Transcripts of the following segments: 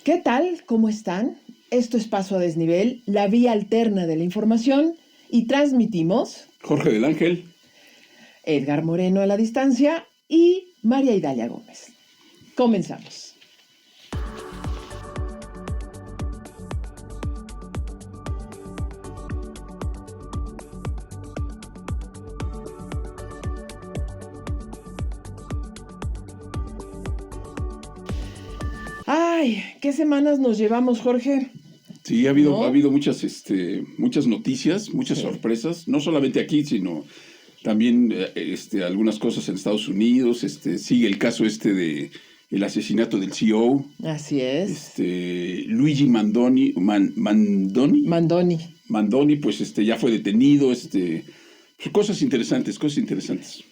¿Qué tal? ¿Cómo están? Esto es Paso a Desnivel, la vía alterna de la información, y transmitimos Jorge del Ángel. Edgar Moreno a la distancia y María Idalia Gómez. Comenzamos. Ay, ¿qué semanas nos llevamos, Jorge? Sí, ha habido muchas noticias, muchas Sí. sorpresas, no solamente aquí, sino también algunas cosas en Estados Unidos. Sigue el caso de el asesinato del CEO. Así es. Luigi Mandoni, pues ya fue detenido. Cosas interesantes.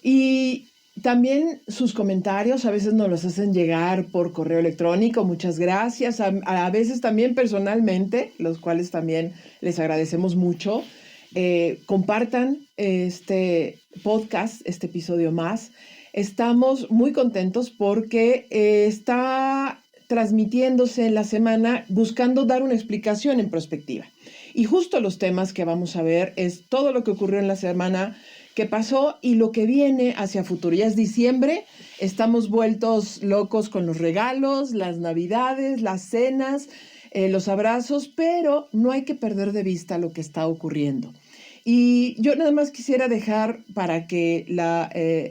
Y también sus comentarios a veces nos los hacen llegar por correo electrónico, muchas gracias, a veces también personalmente, los cuales también les agradecemos mucho. Compartan este podcast, este episodio más. Estamos muy contentos porque está transmitiéndose en la semana buscando dar una explicación en perspectiva. Y justo los temas que vamos a ver es todo lo que ocurrió en la semana que pasó y lo que viene hacia futuro. Ya es diciembre, estamos vueltos locos con los regalos, las navidades, las cenas, los abrazos, pero no hay que perder de vista lo que está ocurriendo. Y yo nada más quisiera dejar para que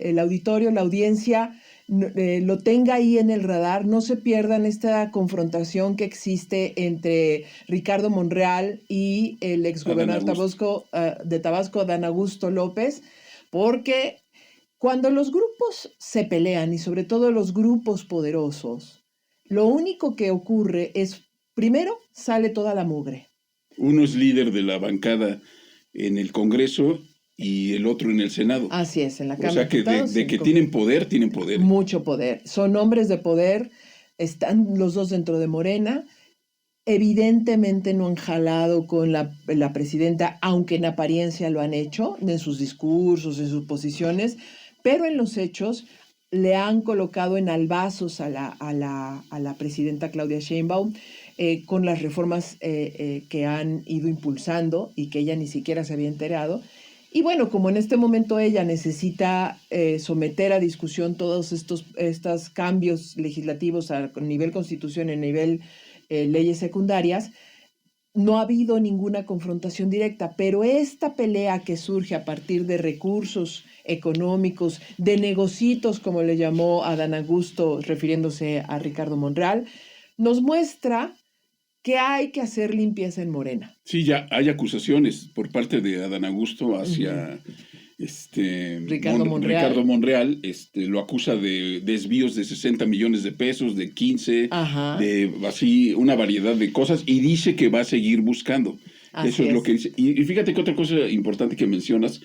el auditorio, la audiencia, lo tenga ahí en el radar, no se pierdan esta confrontación que existe entre Ricardo Monreal y el exgobernador de Tabasco, Adán Augusto López, porque cuando los grupos se pelean, y sobre todo los grupos poderosos, lo único que ocurre es, primero, sale toda la mugre. Uno es líder de la bancada en el Congreso y el otro en el Senado. Así es, en la Cámara O sea que de que tienen poder. Mucho poder. Son hombres de poder, están los dos dentro de Morena. Evidentemente no han jalado con la presidenta, aunque en apariencia lo han hecho, en sus discursos, en sus posiciones, pero en los hechos le han colocado en albazos a la presidenta Claudia Sheinbaum con las reformas que han ido impulsando y que ella ni siquiera se había enterado. Y bueno, como en este momento ella necesita someter a discusión todos estos cambios legislativos a nivel constitución, a nivel leyes secundarias, no ha habido ninguna confrontación directa, pero esta pelea que surge a partir de recursos económicos, de negocitos, como le llamó Adán Augusto, refiriéndose a Ricardo Monreal, nos muestra que hay que hacer limpieza en Morena. Sí, ya hay acusaciones por parte de Adán Augusto hacia Ricardo Monreal. Lo acusa de desvíos de 60 millones de pesos, de 15, Ajá. de así una variedad de cosas, y dice que va a seguir buscando. Eso es lo que dice. Y fíjate que otra cosa importante que mencionas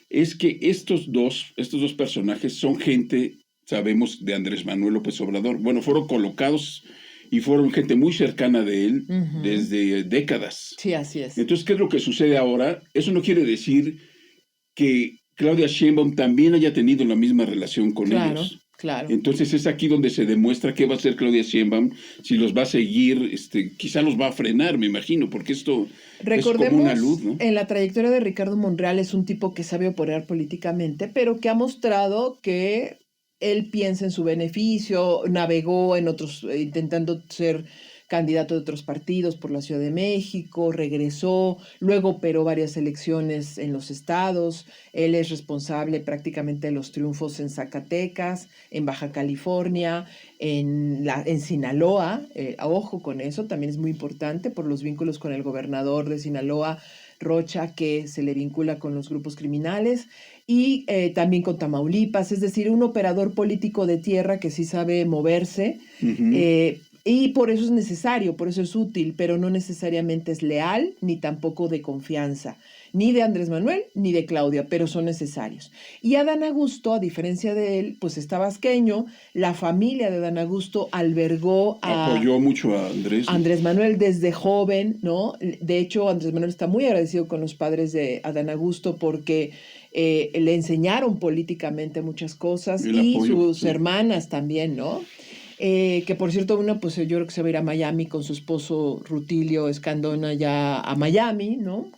es que estos dos personajes son gente, sabemos, de Andrés Manuel López Obrador. Bueno, fueron colocados y fueron gente muy cercana de él desde décadas. Sí, así es. Entonces, ¿qué es lo que sucede ahora? Eso no quiere decir que Claudia Sheinbaum también haya tenido la misma relación con ellos. Claro. Entonces es aquí donde se demuestra qué va a hacer Claudia Sheinbaum, si los va a seguir, quizá los va a frenar, me imagino, porque esto es como una luz, ¿no? En la trayectoria de Ricardo Monreal es un tipo que sabe operar políticamente, pero que ha mostrado que él piensa en su beneficio, navegó en otros, intentando ser candidato de otros partidos por la Ciudad de México, regresó, luego operó varias elecciones en los estados. Él es responsable prácticamente de los triunfos en Zacatecas, en Baja California, en Sinaloa. Ojo con eso, también es muy importante por los vínculos con el gobernador de Sinaloa, Rocha, que se le vincula con los grupos criminales, y también con Tamaulipas, es decir, un operador político de tierra que sí sabe moverse. Y por eso es necesario, por eso es útil, pero no necesariamente es leal, ni tampoco de confianza, ni de Andrés Manuel, ni de Claudia, pero son necesarios. Y Adán Augusto, a diferencia de él, pues está vasqueño, la familia de Adán Augusto apoyó mucho a Andrés. Andrés Manuel desde joven, ¿no? De hecho, Andrés Manuel está muy agradecido con los padres de Adán Augusto porque le enseñaron políticamente muchas cosas, y sus hermanas también, ¿no? Que por cierto, una, pues yo creo que se va a ir a Miami con su esposo Rutilio Escandona ya a Miami, ¿no?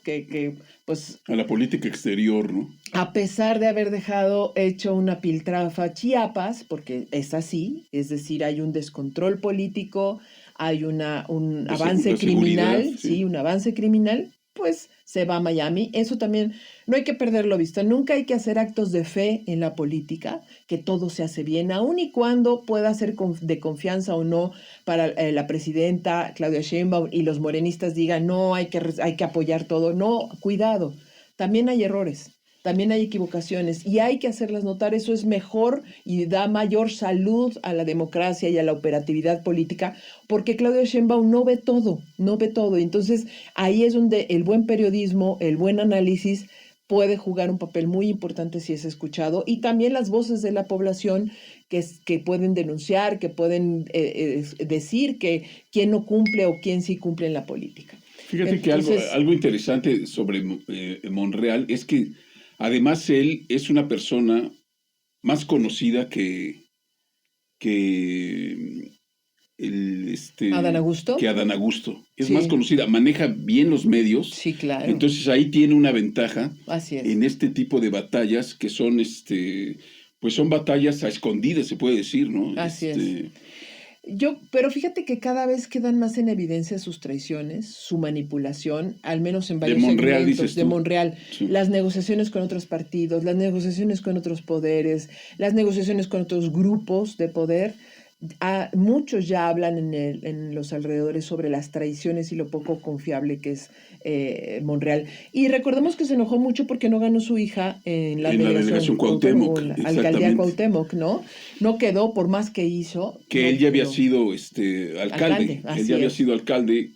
Pues a la política exterior, ¿no? A pesar de haber dejado hecho una piltrafa Chiapas, porque es así, es decir, hay un descontrol político, hay un avance criminal, sí, un avance criminal, pues se va a Miami. Eso también no hay que perderlo visto. Nunca hay que hacer actos de fe en la política, que todo se hace bien, aun y cuando pueda ser de confianza o no para la presidenta Claudia Sheinbaum y los morenistas digan, no, hay que apoyar todo. No, cuidado, también hay errores. También hay equivocaciones y hay que hacerlas notar. Eso es mejor y da mayor salud a la democracia y a la operatividad política, porque Claudia Sheinbaum no ve todo. Y entonces ahí es donde el buen periodismo, el buen análisis puede jugar un papel muy importante si es escuchado, y también las voces de la población que pueden denunciar, que pueden decir que quién no cumple o quién sí cumple en la política. Fíjate que algo interesante sobre Monreal es que además él es una persona más conocida que Adán Augusto. Que Adán Augusto. Es más conocida, maneja bien los medios. Sí, claro. Entonces ahí tiene una ventaja. Así es. En este tipo de batallas que son pues son batallas a escondidas, se puede decir, ¿no? Así es. Pero fíjate que cada vez quedan más en evidencia sus traiciones, su manipulación, al menos en varios segmentos de Monreal. Sí. Las negociaciones con otros partidos, las negociaciones con otros poderes, las negociaciones con otros grupos de poder. Muchos ya hablan en los alrededores sobre las traiciones y lo poco confiable que es Monreal. Y recordemos que se enojó mucho porque no ganó su hija en la delegación Cuauhtémoc, la alcaldía Cuauhtémoc, ¿no? No quedó por más que hizo. Que él ya había sido alcalde. Él ya había sido alcalde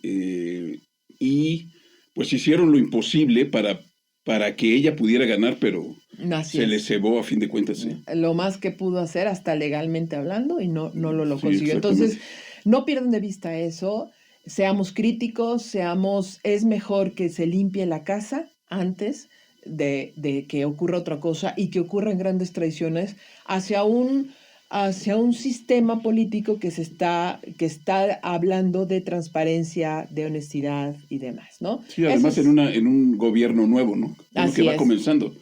y pues hicieron lo imposible para que ella pudiera ganar, pero se le cebó a fin de cuentas. Sí. Lo más que pudo hacer, hasta legalmente hablando, y no lo consiguió. Entonces, no pierdan de vista eso. Seamos críticos, es mejor que se limpie la casa antes de que ocurra otra cosa y que ocurran grandes traiciones hacia un sistema político que está hablando de transparencia, de honestidad y demás, ¿no? Sí, además en un gobierno nuevo, ¿no? Que va comenzando.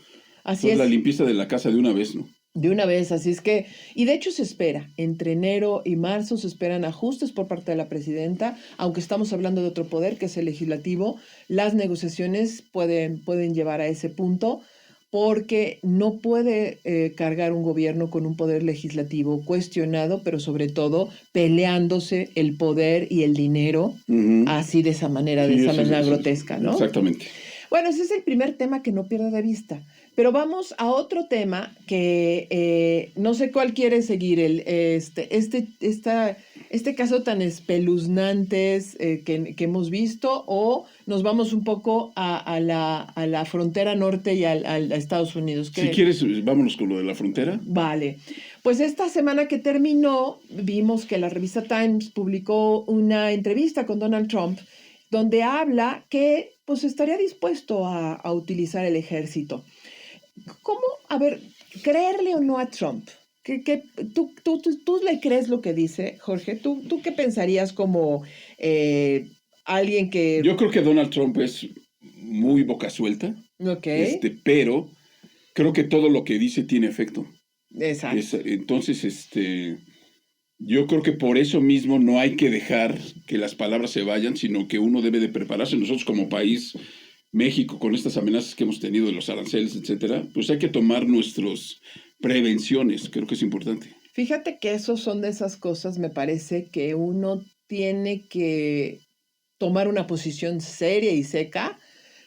Así es. La limpieza de la casa de una vez, ¿no? De una vez, así es que, y de hecho se espera, entre enero y marzo se esperan ajustes por parte de la presidenta, aunque estamos hablando de otro poder que es el legislativo. Las negociaciones pueden llevar a ese punto, porque no puede cargar un gobierno con un poder legislativo cuestionado, pero sobre todo peleándose el poder y el dinero, así de esa manera, grotesca, ¿no? Exactamente. Bueno, ese es el primer tema que no pierda de vista. Pero vamos a otro tema que no sé cuál quiere seguir, este caso tan espeluznante que hemos visto, o nos vamos un poco a la frontera norte y a Estados Unidos. Si quieres, vámonos con lo de la frontera. Vale. Pues esta semana que terminó, vimos que la revista Times publicó una entrevista con Donald Trump, donde habla que pues estaría dispuesto a utilizar el ejército. ¿Cómo? A ver, ¿creerle o no a Trump? ¿Tú le crees lo que dice, Jorge? ¿Tú qué pensarías como alguien que...? Yo creo que Donald Trump es muy boca suelta. Ok. Pero creo que todo lo que dice tiene efecto. Exacto. Entonces, yo creo que por eso mismo no hay que dejar que las palabras se vayan, sino que uno debe de prepararse. Nosotros como país, México, con estas amenazas que hemos tenido de los aranceles, etcétera, pues hay que tomar nuestras prevenciones. Creo que es importante. Fíjate que esos son de esas cosas, me parece, que uno tiene que tomar una posición seria y seca,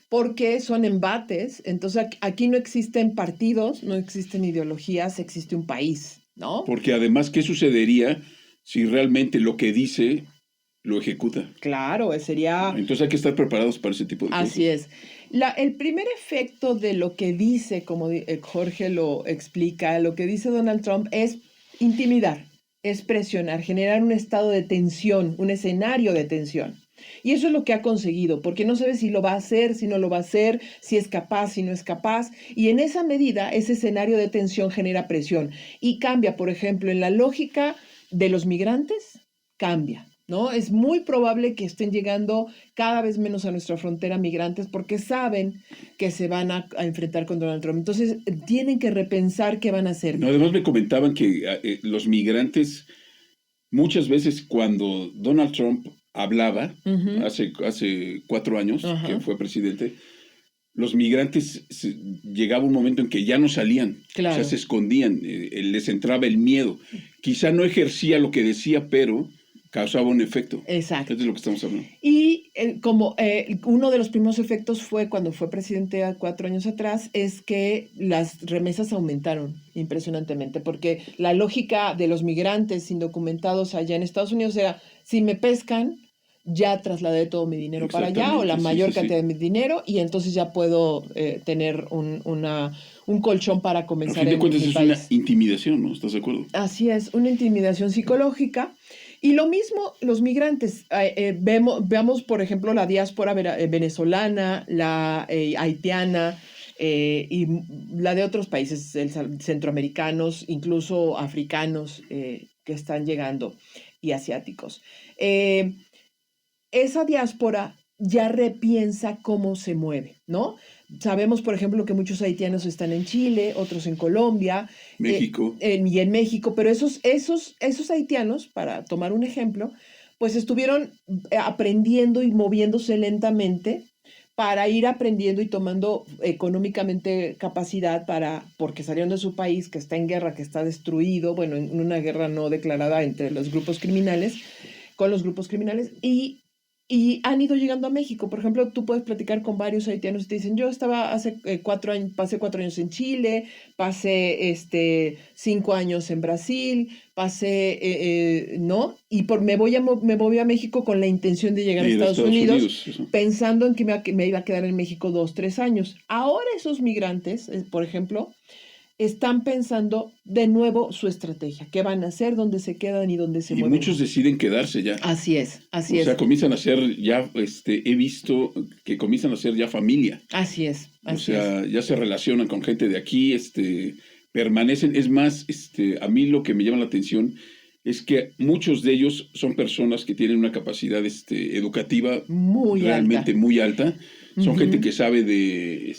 porque son embates. Entonces aquí no existen partidos, no existen ideologías, existe un país, ¿no? Porque además, ¿qué sucedería si realmente lo que dice lo ejecuta? Claro, sería... Entonces hay que estar preparados para ese tipo de cosas. Así es. El primer efecto de lo que dice, como Jorge lo explica, lo que dice Donald Trump es intimidar, es presionar, generar un estado de tensión, un escenario de tensión. Y eso es lo que ha conseguido, porque no sabe si lo va a hacer, si no lo va a hacer, si es capaz, si no es capaz. Y en esa medida, ese escenario de tensión genera presión y cambia, por ejemplo, en la lógica de los migrantes cambia, ¿no? Es muy probable que estén llegando cada vez menos a nuestra frontera migrantes porque saben que se van a enfrentar con Donald Trump. Entonces, tienen que repensar qué van a hacer. No, además me comentaban que los migrantes, muchas veces cuando Donald Trump hablaba, hace 4 años que fue presidente, los migrantes llegaba un momento en que ya no salían, claro. O sea, se escondían, les entraba el miedo. Quizá no ejercía lo que decía, pero causaba un efecto. Exacto. Eso es de lo que estamos hablando. Y como uno de los primeros efectos fue cuando fue presidente 4 años atrás, es que las remesas aumentaron impresionantemente, porque la lógica de los migrantes indocumentados allá en Estados Unidos era, si me pescan, ya trasladé todo mi dinero para allá o la mayor cantidad de mi dinero y entonces ya puedo tener un colchón para comenzar en mi país. A fin de cuentas es una intimidación, ¿no? ¿Estás de acuerdo? Así es, una intimidación psicológica. Y lo mismo los migrantes. Veamos, por ejemplo, la diáspora venezolana, la haitiana y la de otros países centroamericanos, incluso africanos que están llegando y asiáticos. Esa diáspora ya repiensa cómo se mueve, ¿no? Sabemos, por ejemplo, que muchos haitianos están en Chile, otros en Colombia. México. Y en México, pero esos haitianos, para tomar un ejemplo, pues estuvieron aprendiendo y moviéndose lentamente para ir aprendiendo y tomando económicamente capacidad porque salieron de su país, que está en guerra, que está destruido, bueno, en una guerra no declarada entre los grupos criminales, con los grupos criminales, y han ido llegando a México. Por ejemplo, tú puedes platicar con varios haitianos y te dicen, yo estaba hace 4 años, pasé 4 años en Chile, pasé 5 años en Brasil, pasé, ¿no? Y me voy a México con la intención de llegar a Estados Unidos pensando en que me iba a quedar en México 2, 3 años. Ahora esos migrantes, por ejemplo, están pensando de nuevo su estrategia, qué van a hacer, dónde se quedan y dónde se mueven. Y muchos deciden quedarse ya. Así es. O sea, comienzan a ser ya, he visto que comienzan a ser ya familia. Así es. O sea, ya se relacionan con gente de aquí, permanecen. Es más, a mí lo que me llama la atención es que muchos de ellos son personas que tienen una capacidad educativa realmente muy alta. Son gente que sabe de,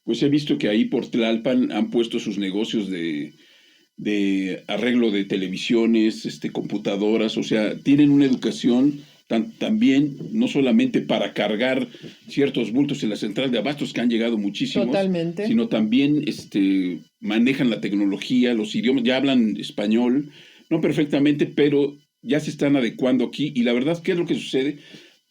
pues he visto que ahí por Tlalpan han puesto sus negocios de arreglo de televisiones, computadoras, o sea, tienen una educación también, no solamente para cargar ciertos bultos en la central de abastos, que han llegado muchísimos, totalmente, sino también manejan la tecnología, los idiomas, ya hablan español, no perfectamente, pero ya se están adecuando aquí, y la verdad, ¿qué es lo que sucede?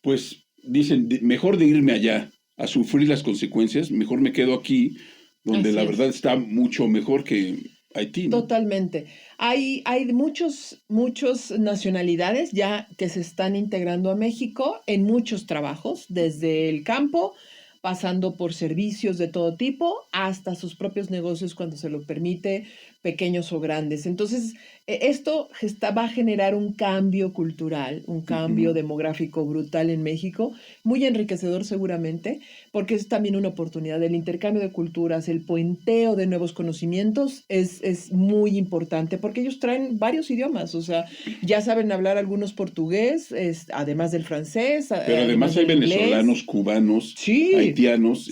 Pues dicen, mejor de irme allá a sufrir las consecuencias, mejor me quedo aquí, donde la verdad está mucho mejor que Haití, ¿no? Totalmente. Hay muchas nacionalidades ya que se están integrando a México en muchos trabajos, desde el campo, pasando por servicios de todo tipo, hasta sus propios negocios cuando se lo permite, pequeños o grandes. Entonces, esto va a generar un cambio cultural, un cambio demográfico brutal en México, muy enriquecedor seguramente, porque es también una oportunidad. El intercambio de culturas, el puenteo de nuevos conocimientos es muy importante, porque ellos traen varios idiomas, o sea, ya saben hablar algunos portugués, además del francés. Pero además hay venezolanos, inglés. cubanos, haitianos,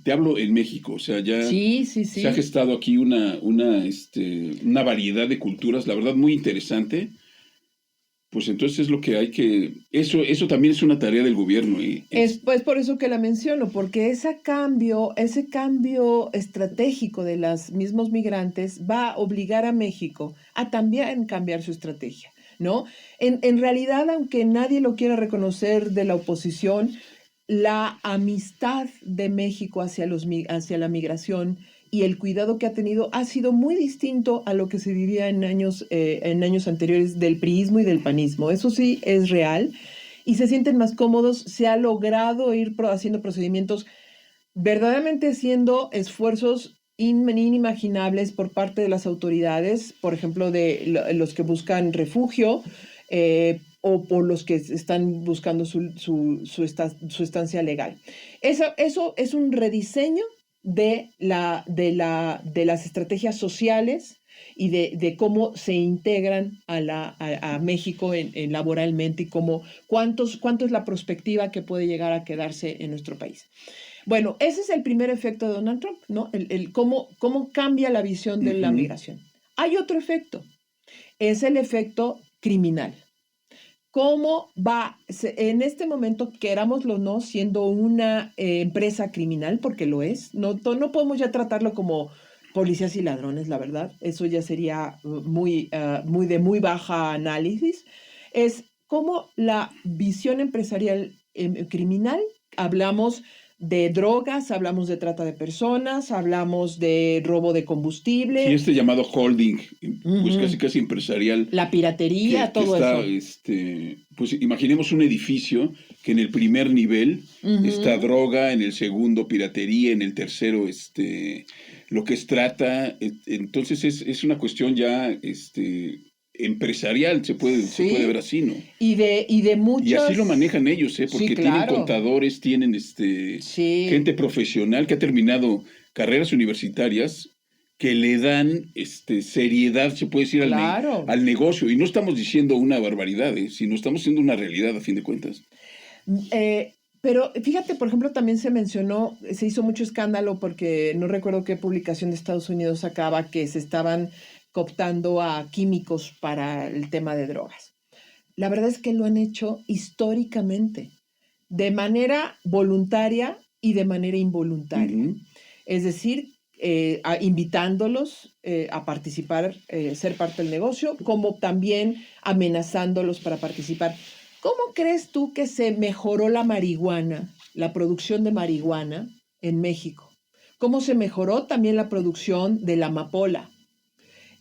te hablo en México, o sea, ya se ha gestado aquí una variedad de culturas, la verdad muy interesante. Pues entonces es lo que hay que, eso también es una tarea del gobierno. Es pues por eso que la menciono, porque ese cambio estratégico de los mismos migrantes va a obligar a México a también cambiar su estrategia, ¿no? En realidad, aunque nadie lo quiera reconocer de la oposición, la amistad de México hacia la migración y el cuidado que ha tenido ha sido muy distinto a lo que se vivía en años anteriores del priismo y del panismo. Eso sí es real y se sienten más cómodos. Se ha logrado ir haciendo procedimientos, verdaderamente haciendo esfuerzos inimaginables por parte de las autoridades, por ejemplo, de los que buscan refugio, o por los que están buscando su estancia legal. Eso es un rediseño de las estrategias sociales y de cómo se integran a México laboralmente y cuánto es la perspectiva que puede llegar a quedarse en nuestro país. Bueno, ese es el primer efecto de Donald Trump, ¿no? Cómo cambia la visión de la migración. Hay otro efecto, es el efecto criminal. ¿Cómo va, en este momento, querámoslo o no, siendo una empresa criminal, porque lo es? No podemos ya tratarlo como policías y ladrones, la verdad. Eso ya sería muy de muy baja análisis. Es como la visión empresarial criminal. Hablamos de drogas, hablamos de trata de personas, hablamos de robo de combustible. Sí, este llamado holding, pues casi empresarial. La piratería, todo está, eso. Pues imaginemos un edificio que en el primer nivel está droga, en el segundo piratería, en el tercero lo que es trata. Entonces es una cuestión ya empresarial, se puede ver así, ¿no? Y de muchos... Y así lo manejan ellos, porque sí, claro. tienen contadores, tienen gente profesional que ha terminado carreras universitarias que le dan seriedad, se puede decir, claro. al negocio. Y no estamos diciendo una barbaridad, sino estamos diciendo una realidad a fin de cuentas. Pero fíjate, por ejemplo, también se hizo mucho escándalo porque no recuerdo qué publicación de Estados Unidos sacaba que se estaban cooptando a químicos para el tema de drogas. La verdad es que lo han hecho históricamente, de manera voluntaria y de manera involuntaria. Es decir, invitándolos a participar, ser parte del negocio, como también amenazándolos para participar. ¿Cómo crees tú que se mejoró la marihuana, la producción de marihuana en México? ¿Cómo se mejoró también la producción de la amapola?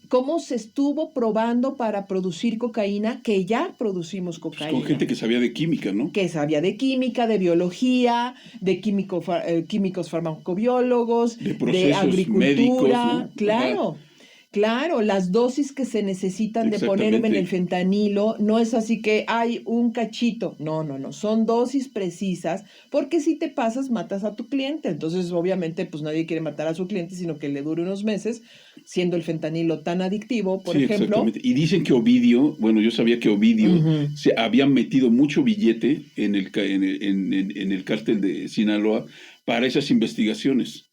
¿Cómo se estuvo probando para producir cocaína? Que ya producimos cocaína. Pues con gente que sabía de química, ¿no? Que sabía de química, de biología, de químicos farmacobiólogos, de agricultura. Médicos, ¿no? Claro. Ajá. Claro, las dosis que se necesitan de ponerme en el fentanilo no es así que hay un cachito. No, son dosis precisas, porque si te pasas matas a tu cliente. Entonces, obviamente, pues nadie quiere matar a su cliente, sino que le dure unos meses, siendo el fentanilo tan adictivo, por ejemplo. Exactamente. Y dicen que Ovidio, bueno, yo sabía que Ovidio se había metido mucho billete en el cártel de Sinaloa para esas investigaciones.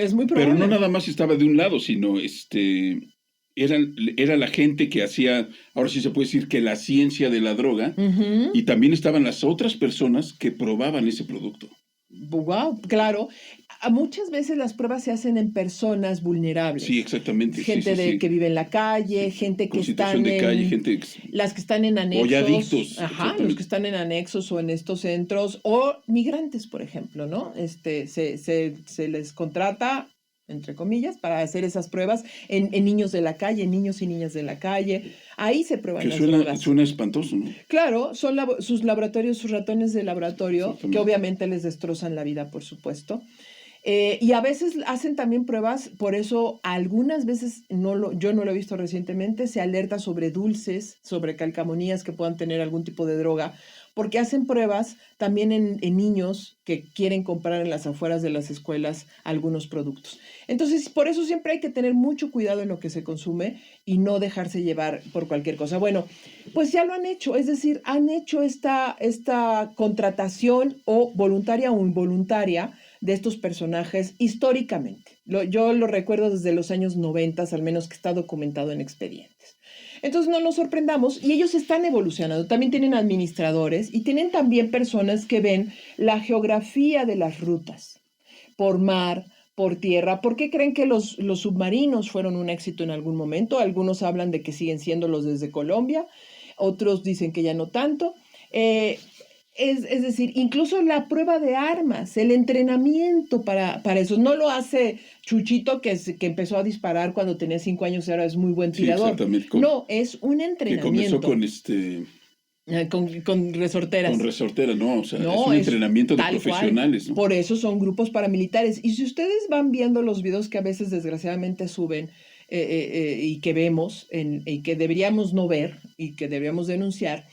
Es muy probable. Pero no nada más estaba de un lado, sino era la gente que hacía, ahora sí se puede decir que la ciencia de la droga, y también estaban las otras personas que probaban ese producto. Wow, claro. Muchas veces las pruebas se hacen en personas vulnerables. Sí, exactamente. Gente que vive en la calle, gente que están de calle, las que están en anexos. O ya adictos. Ajá, los que están en anexos o en estos centros, o migrantes, por ejemplo, ¿no? Se les contrata, entre comillas, para hacer esas pruebas en niños de la calle, niños y niñas de la calle. Ahí se prueban las drogas. Suena espantoso, ¿no? Claro, son sus laboratorios, sus ratones de laboratorio, que obviamente les destrozan la vida, por supuesto. Y a veces hacen también pruebas, por eso algunas veces, yo no lo he visto recientemente, se alerta sobre dulces, sobre calcamonías que puedan tener algún tipo de droga, porque hacen pruebas también en niños que quieren comprar en las afueras de las escuelas algunos productos. Entonces, por eso siempre hay que tener mucho cuidado en lo que se consume y no dejarse llevar por cualquier cosa. Bueno, pues ya lo han hecho, es decir, han hecho esta contratación o voluntaria o involuntaria de estos personajes históricamente. Yo lo recuerdo desde los años 90, al menos que está documentado en expedientes. Entonces no nos sorprendamos, y ellos están evolucionando. También tienen administradores y tienen también personas que ven la geografía de las rutas por mar, por tierra. ¿Por qué creen que los submarinos fueron un éxito en algún momento? Algunos hablan de que siguen siendo los desde Colombia, otros dicen que ya no tanto. Es decir, incluso la prueba de armas, el entrenamiento para eso. No lo hace Chuchito, que empezó a disparar cuando tenía 5 años y ahora es muy buen tirador. Sí, exactamente. No, es un entrenamiento. Que comenzó con resorteras. Con resorteras, no, o sea, no, es un entrenamiento de profesionales. ¿No? Por eso son grupos paramilitares. Y si ustedes van viendo los videos que a veces desgraciadamente suben y que vemos, y que deberíamos no ver y que deberíamos denunciar,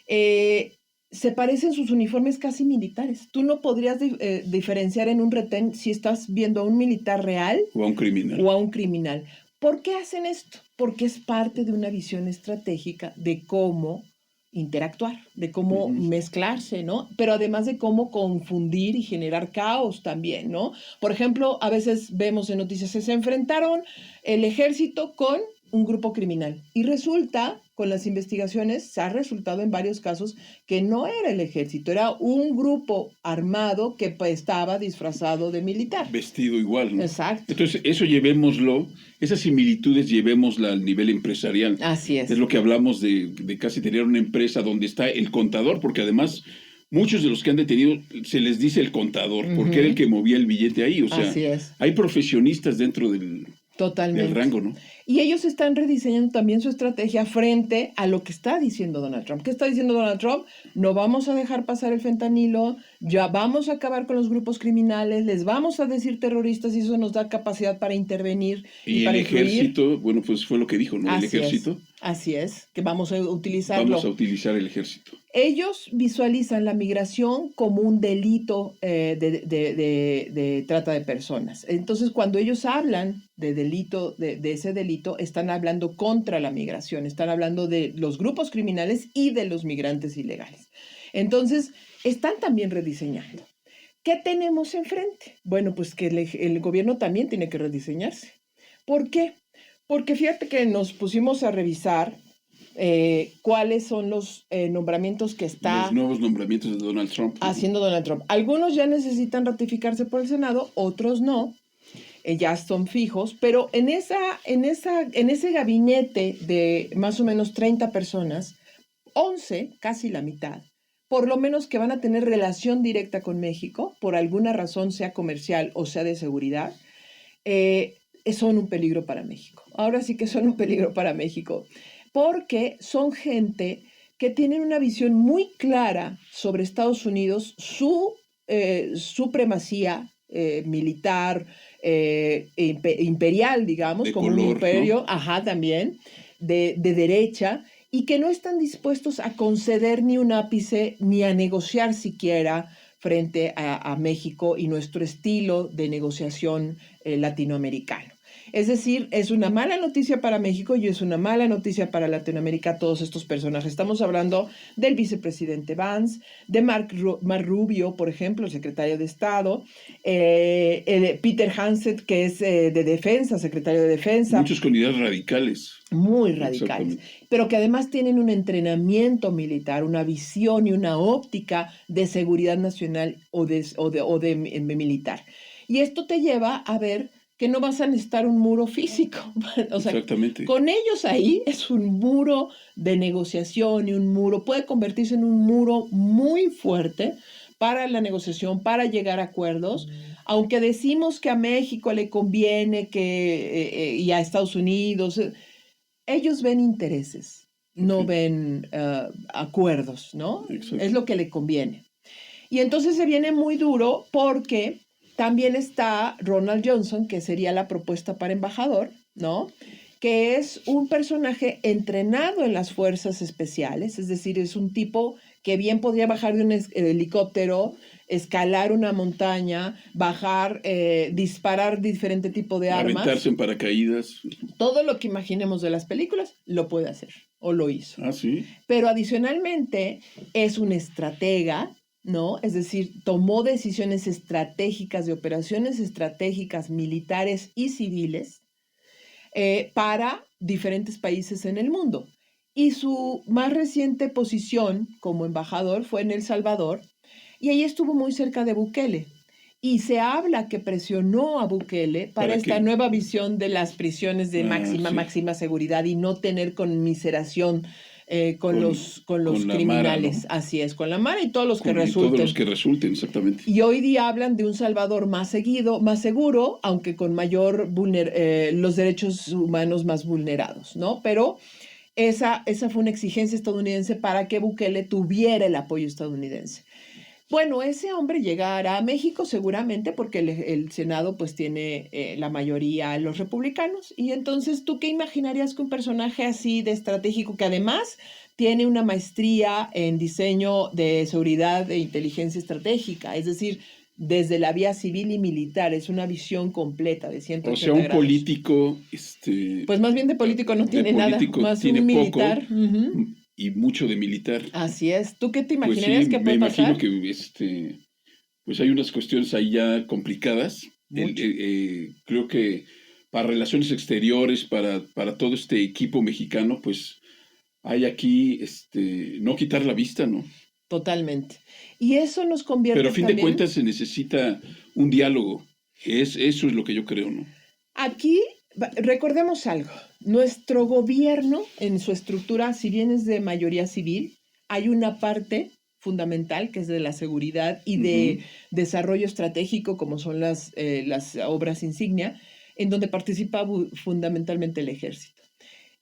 se parecen sus uniformes casi militares. Tú no podrías diferenciar en un retén si estás viendo a un militar real o a un criminal. ¿Por qué hacen esto? porque es parte de una visión estratégica de cómo interactuar, de cómo mezclarse, ¿no? Pero además de cómo confundir y generar caos también, ¿no? Por ejemplo, a veces vemos en noticias que se enfrentaron el ejército con un grupo criminal y resulta, con las investigaciones, se ha resultado en varios casos que no era el ejército, era un grupo armado que estaba disfrazado de militar. Vestido igual, ¿no? Exacto. Entonces, eso llevémoslo, esas similitudes llevémosla al nivel empresarial. Así es. Es lo que hablamos de casi tener una empresa donde está el contador, porque además muchos de los que han detenido se les dice el contador, porque era el que movía el billete ahí. O sea, así es. Hay profesionistas dentro del rango, ¿no? Y ellos están rediseñando también su estrategia frente a lo que está diciendo Donald Trump. ¿Qué está diciendo Donald Trump? No vamos a dejar pasar el fentanilo, ya vamos a acabar con los grupos criminales, les vamos a decir terroristas y eso nos da capacidad para intervenir. Y para el ejército, bueno, pues fue lo que dijo, ¿no? El ejército. Así es, que vamos a utilizarlo. Vamos a utilizar el ejército. Ellos visualizan la migración como un delito de trata de personas. Entonces, cuando ellos hablan de delito, de ese delito, están hablando contra la migración, están hablando de los grupos criminales y de los migrantes ilegales. Entonces, están también rediseñando. ¿Qué tenemos enfrente? Bueno, pues que el gobierno también tiene que rediseñarse. ¿Por qué? Porque fíjate que nos pusimos a revisar cuáles son los nombramientos que está... Los nuevos nombramientos de Donald Trump. Haciendo Donald Trump. Algunos ya necesitan ratificarse por el Senado, otros no. Ya son fijos, pero en ese gabinete de más o menos 30 personas, 11, casi la mitad, por lo menos que van a tener relación directa con México, por alguna razón, sea comercial o sea de seguridad, son un peligro para México. Ahora sí que son un peligro para México, porque son gente que tienen una visión muy clara sobre Estados Unidos, su supremacía militar, imperial, digamos, de como color, un imperio, ¿no? Ajá, también, de derecha, y que no están dispuestos a conceder ni un ápice, ni a negociar siquiera frente a México y nuestro estilo de negociación latinoamericano. Es decir, es una mala noticia para México y es una mala noticia para Latinoamérica todos estos personajes. Estamos hablando del vicepresidente Vance, de Mark Rubio, por ejemplo, el secretario de Estado, Peter Hansen, que es de Defensa, secretario de Defensa. Muchos con ideas radicales. Muy radicales, pero que además tienen un entrenamiento militar, una visión y una óptica de seguridad nacional o de militar. Y esto te lleva a ver que no vas a necesitar un muro físico. O sea, exactamente. Con ellos ahí es un muro de negociación y un muro, puede convertirse en un muro muy fuerte para la negociación, para llegar a acuerdos, aunque decimos que a México le conviene y a Estados Unidos, ellos ven intereses, no ven acuerdos, ¿no? Exacto. Es lo que le conviene. Y entonces se viene muy duro porque también está Ronald Johnson, que sería la propuesta para embajador, ¿no? Que es un personaje entrenado en las fuerzas especiales, es decir, es un tipo que bien podría bajar de un helicóptero, escalar una montaña, bajar, disparar diferente tipo de armas. Aventarse en paracaídas. Todo lo que imaginemos de las películas lo puede hacer, o lo hizo. Ah, sí. Pero adicionalmente es un estratega, ¿no? Es decir, tomó decisiones estratégicas de operaciones estratégicas militares y civiles para diferentes países en el mundo. Y su más reciente posición como embajador fue en El Salvador, y ahí estuvo muy cerca de Bukele. Y se habla que presionó a Bukele para esta nueva visión de las prisiones de máxima seguridad y no tener conmiseración con los criminales. Mara, ¿no? Así es, con la Mara y todos los que resulten. Todos los que resulten, exactamente. Y hoy día hablan de un Salvador más seguro, aunque con mayor los derechos humanos más vulnerados, ¿no? Pero esa fue una exigencia estadounidense para que Bukele tuviera el apoyo estadounidense. Bueno, ese hombre llegará a México seguramente porque el Senado pues tiene la mayoría los republicanos. Y entonces, ¿tú qué imaginarías que un personaje así de estratégico, que además tiene una maestría en diseño de seguridad e inteligencia estratégica? Es decir, desde la vía civil y militar. Es una visión completa de 180 O sea, un grados. político, Pues más bien de político no tiene nada, más tiene un poco militar. y mucho de militar. Así es. ¿Tú qué te Pues imaginarías sí, que me puede imagino pasar? que pues hay unas cuestiones ahí ya complicadas. Mucho. Creo que para relaciones exteriores, para todo este equipo mexicano, pues hay aquí no quitar la vista, ¿no? Totalmente. Y eso nos Pero convierte a fin de también. cuentas se necesita un diálogo. Eso es lo que yo creo, ¿no? Aquí, recordemos algo. Nuestro gobierno, en su estructura, si bien es de mayoría civil, hay una parte fundamental que es de la seguridad y de Ujú. desarrollo estratégico, como son las obras insignia, en donde participa fundamentalmente el ejército.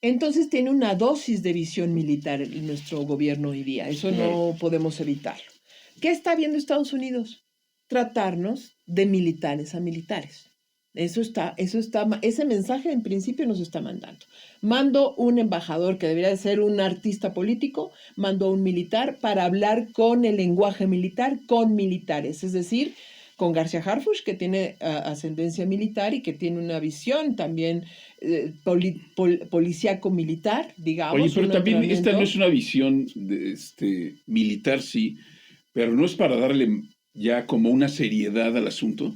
Entonces tiene una dosis de visión militar en nuestro gobierno hoy día. Eso Claro. no podemos evitarlo. ¿Qué está viendo Estados Unidos? Tratarnos de militares a militares. Ese mensaje en principio nos está mandando. Mando un embajador que debería de ser un artista político, mando a un militar para hablar con el lenguaje militar, con militares, es decir, con García Harfuch, que tiene ascendencia militar y que tiene una visión también policíaco-militar, Oye, digamos, pero un también esta no entrenamiento. es una visión militar, sí, pero no es para darle ya como una seriedad al asunto.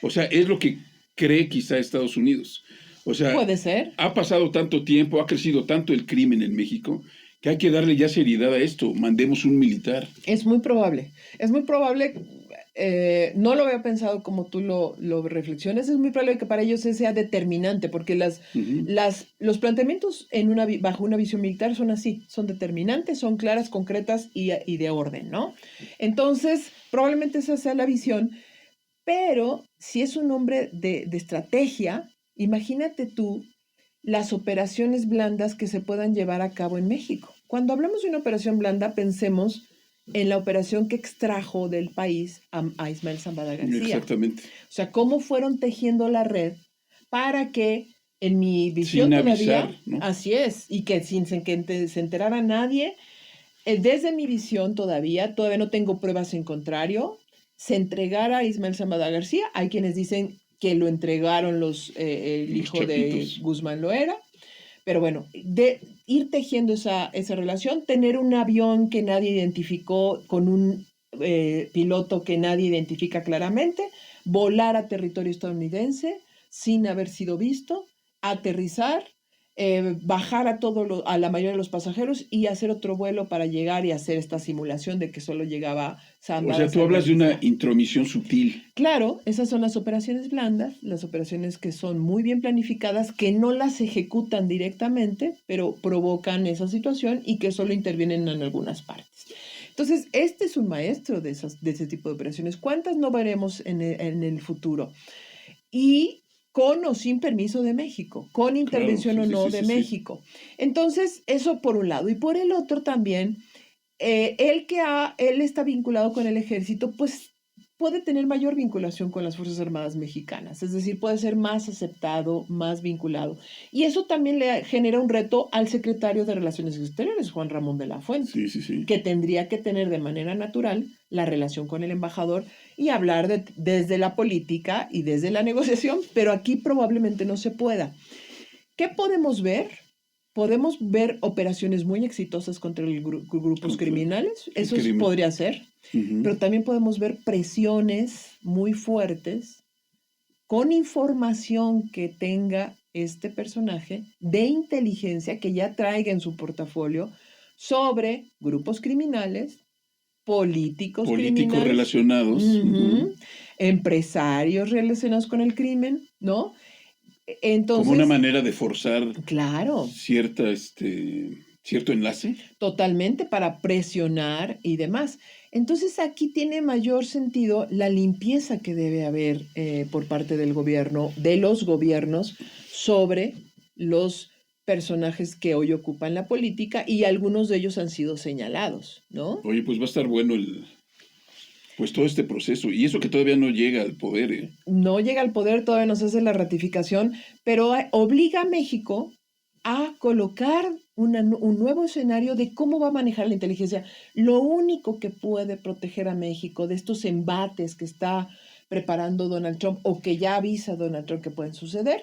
O sea, es lo que cree quizá Estados Unidos. O sea, Puede ser. ha pasado tanto tiempo, ha crecido tanto el crimen en México, que hay que darle ya seriedad a esto. Mandemos un militar. Es muy probable. Es muy probable. No lo había pensado como tú lo reflexiones. Es muy probable que para ellos sea determinante, porque Ujú. los planteamientos bajo una visión militar son así, son determinantes, son claras, concretas y de orden, ¿no? Entonces, probablemente esa sea la visión, pero si es un hombre de estrategia, imagínate tú las operaciones blandas que se puedan llevar a cabo en México. Cuando hablamos de una operación blanda, pensemos en la operación que extrajo del país a Ismael Zambada García. Exactamente. O sea, cómo fueron tejiendo la red para que, en mi visión Sin todavía, avisar, ¿no? así es, y que sin que se enterara nadie, desde mi visión todavía no tengo pruebas en contrario, se entregara a Ismael Zambada García. Hay quienes dicen que lo entregaron el Los hijo de chapitos. Guzmán Loera. Pero bueno, de ir tejiendo esa relación, tener un avión que nadie identificó con un piloto que nadie identifica claramente, volar a territorio estadounidense sin haber sido visto, aterrizar, bajar a la mayoría de los pasajeros y hacer otro vuelo para llegar y hacer esta simulación de que solo llegaba O Zambada sea, a tú salvar hablas de su una vida. intromisión sutil. Claro, esas son las operaciones blandas, las operaciones que son muy bien planificadas, que no las ejecutan directamente, pero provocan esa situación y que solo intervienen en algunas partes. Entonces, este es un maestro de ese tipo de operaciones. ¿Cuántas no veremos en el futuro? Y con o sin permiso de México, con Claro, intervención sí, o sí, no sí, de sí, sí. México. Entonces, eso por un lado. Y por el otro también, él está vinculado con el ejército, pues puede tener mayor vinculación con las Fuerzas Armadas mexicanas, es decir, puede ser más aceptado, más vinculado. Y eso también le genera un reto al secretario de Relaciones Exteriores, Juan Ramón de la Fuente, Sí, sí, sí. que tendría que tener de manera natural la relación con el embajador y hablar desde la política y desde la negociación, pero aquí probablemente no se pueda. ¿Qué podemos ver? Podemos ver operaciones muy exitosas contra grupos Contra criminales, el eso crimen. podría ser, Ujú. pero también podemos ver presiones muy fuertes con información que tenga este personaje de inteligencia que ya traiga en su portafolio sobre grupos criminales, políticos Políticos criminales, relacionados. Ujú. empresarios relacionados con el crimen, ¿no? Como una Entonces, manera de forzar claro, cierto enlace. totalmente para presionar y demás. Entonces aquí tiene mayor sentido la limpieza que debe haber por parte del gobierno, de los gobiernos, sobre los personajes que hoy ocupan la política y algunos de ellos han sido señalados, ¿no? Oye, pues va a estar bueno pues todo este proceso. Y eso que todavía no llega al poder, ¿eh? No llega al poder, todavía no se hace la ratificación, pero obliga a México a colocar un nuevo escenario de cómo va a manejar la inteligencia. Lo único que puede proteger a México de estos embates que está preparando Donald Trump o que ya avisa Donald Trump que pueden suceder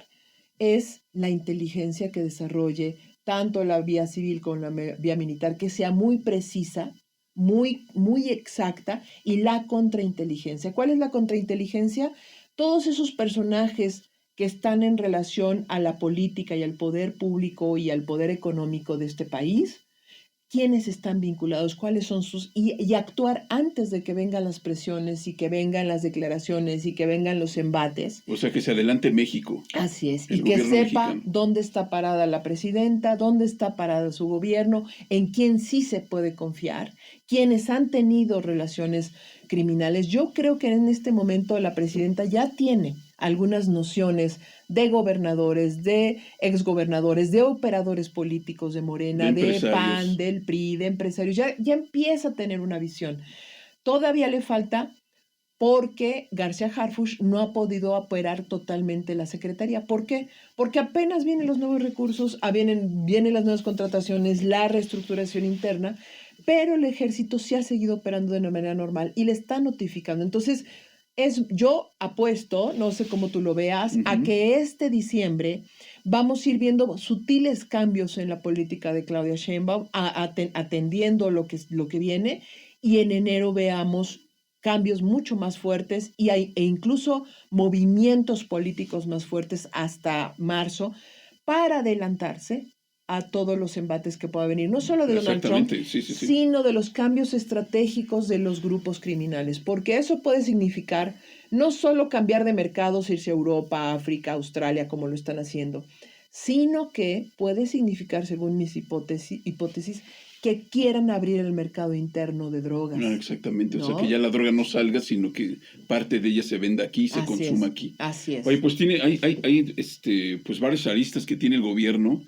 es la inteligencia que desarrolle tanto la vía civil como la vía militar, que sea muy precisa, muy, muy exacta, y la contrainteligencia. ¿Cuál es la contrainteligencia? Todos esos personajes que están en relación a la política y al poder público y al poder económico de este país, quiénes están vinculados, cuáles son sus... Y actuar antes de que vengan las presiones y que vengan las declaraciones y que vengan los embates. O sea, que se adelante México. Así es, y que sepa mexicano. Dónde está parada la presidenta, dónde está parada su gobierno, en quién sí se puede confiar, quiénes han tenido relaciones criminales. Yo creo que en este momento la presidenta ya tiene algunas nociones de gobernadores, de exgobernadores, de operadores políticos de Morena, de PAN, del PRI, de empresarios. Ya empieza a tener una visión. Todavía le falta porque García Harfuch no ha podido operar totalmente la Secretaría. ¿Por qué? Porque apenas vienen los nuevos recursos, vienen las nuevas contrataciones, la reestructuración interna, pero el ejército sí ha seguido operando de una manera normal y le está notificando. Entonces, yo apuesto, no sé cómo tú lo veas, a que este diciembre vamos a ir viendo sutiles cambios en la política de Claudia Sheinbaum, atendiendo lo que viene, y en enero veamos cambios mucho más fuertes e incluso movimientos políticos más fuertes hasta marzo para adelantarse a todos los embates que pueda venir, no solo de Donald Trump, sino de los cambios estratégicos de los grupos criminales, porque eso puede significar no solo cambiar de mercados, irse a Europa, África, Australia, como lo están haciendo, sino que puede significar, según mis hipótesis, que quieran abrir el mercado interno de drogas. No, exactamente, ¿no? O sea, que ya la droga no salga, sino que parte de ella se venda aquí y se consuma aquí. Así es. Oye, pues hay pues varias aristas que tiene el gobierno,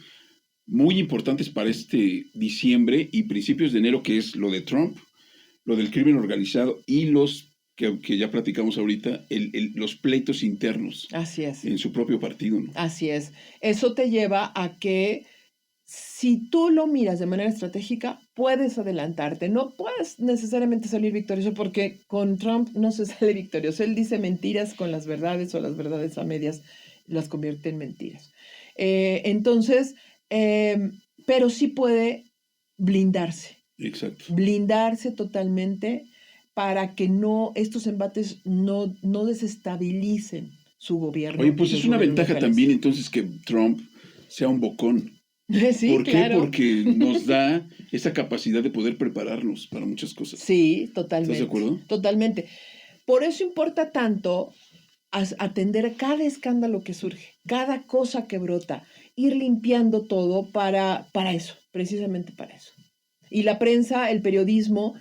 muy importantes para este diciembre y principios de enero, que es lo de Trump, lo del crimen organizado y los que ya platicamos ahorita, los pleitos internos. Así es. En su propio partido, ¿no? Así es. Eso te lleva a que si tú lo miras de manera estratégica, puedes adelantarte. No puedes necesariamente salir victorioso porque con Trump no se sale victorioso. Él dice mentiras con las verdades o las verdades a medias las convierte en mentiras. Pero sí puede blindarse. Exacto. Blindarse totalmente para que estos embates no desestabilicen su gobierno. Oye, pues es una ventaja también entonces que Trump sea un bocón. Sí, ¿por qué? Claro. Porque nos da esa capacidad de poder prepararnos para muchas cosas. Sí, totalmente. ¿Estás de acuerdo? Totalmente. Por eso importa tanto atender cada escándalo que surge, cada cosa que brota, ir limpiando todo para eso, precisamente para eso. Y la prensa, el periodismo,